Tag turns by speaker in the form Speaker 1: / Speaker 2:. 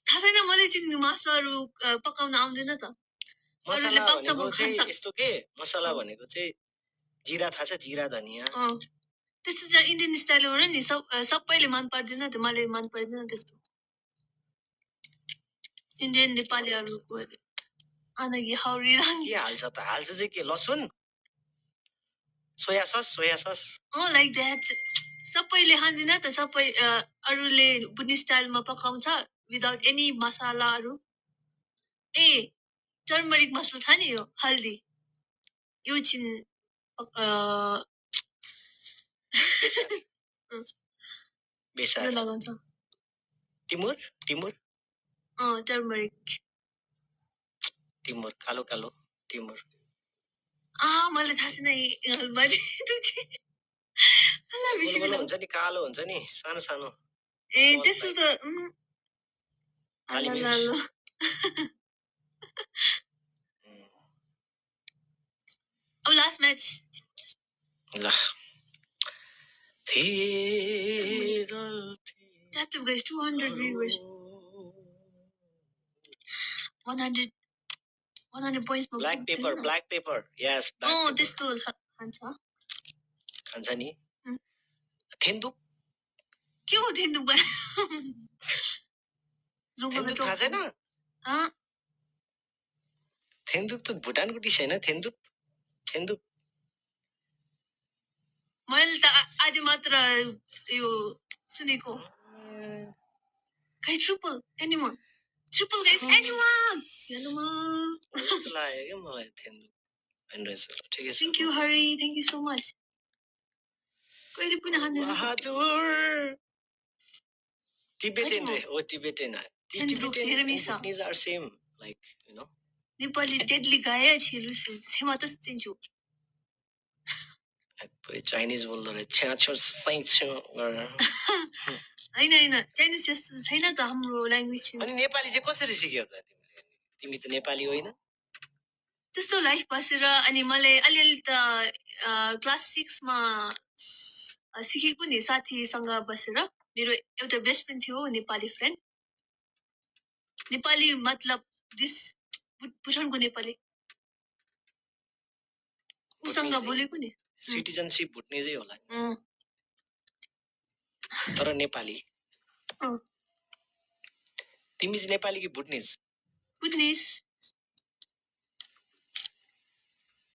Speaker 1: थाहा छैन मलाई चाहिँ मासुहरू पकाउन आउँदैन त
Speaker 2: मसला भनेको चाहिँ यस्तो के मसला भनेको चाहिँ जिरा थाहा छ जिरा धनिया
Speaker 1: त्यस्तो चाहिँ इन्डियन स्टाइल हो र नि सबैले मन पर्दैन त्यो मलाई मन पर्दैन त्यस्तो इन्डियन नेपालीहरूको अनगी हौरी
Speaker 2: के हाल्छ त हाल्छ चाहिँ के लसुन सोया सस
Speaker 1: लाइक द्याट सबैले खाँदैन त सबै अरूले बुनी स्टाइलमा पकाउँछ विदाउट एनी मसालाहरू ए टर्मरिक मसला छ नि यो हल्दी यो चाहिँ
Speaker 2: बेसार
Speaker 1: लगाउँछ
Speaker 2: टिमुर
Speaker 1: टर्मरिक
Speaker 2: टिमुर कालो कालो टिमुर
Speaker 1: मलाई थाहा छैन
Speaker 2: हुन्छ नि कालो हुन्छ नि सानो सानो
Speaker 1: ए त्यसो त
Speaker 2: काली मिर्च
Speaker 1: अब लास्ट म्याच
Speaker 2: ल
Speaker 1: Active guys, 200 viewers. 100 points.
Speaker 2: Black paper. Yes, black paper.
Speaker 1: This tool
Speaker 2: खान्छ नि थेन्दुक
Speaker 1: के हो थेन्दुक
Speaker 2: थेन्दुक थाहा छैन थेन्दुक त भुटानको डिस हैन थेन्दुक
Speaker 1: मैले त आज मात्र यो सुनेको guys triple anyone guys anyone
Speaker 2: कस्तो लाग्यो के मलाई थेन्दुक ठिकै छ
Speaker 1: thank you Hari thank you so much कहिले पनि हान्नु
Speaker 2: Bahadur Tibetan Tibetan are same like you know
Speaker 1: Nepali deadly गाए छिलु सेमा त चिन्छु
Speaker 2: चाइनिज बोल्दो रहेछ छ्याछो साइछो
Speaker 1: हैन चाइनिज जस्तो छैन त हाम्रो ल्याङ्ग्वेज
Speaker 2: अनि नेपाली चाहिँ कसरी सिक्यौ त तिमी त नेपाली होइन
Speaker 1: त्यस्तो लाइफ बसेर अनि मलाई अलिअलि त क्लास 6 मा सिकेको नि साथीसँग बसेर मेरो एउटा बेस्ट फ्रेन्ड थियो नेपाली फ्रेन्ड नेपाली मतलब दिस भुटानको नेपाली उसँग बोलेको नि
Speaker 2: सिटिजनशिप भुट्नेजै होला तर नेपाली तिमी चाहिँ नेपाली कि भुटनिज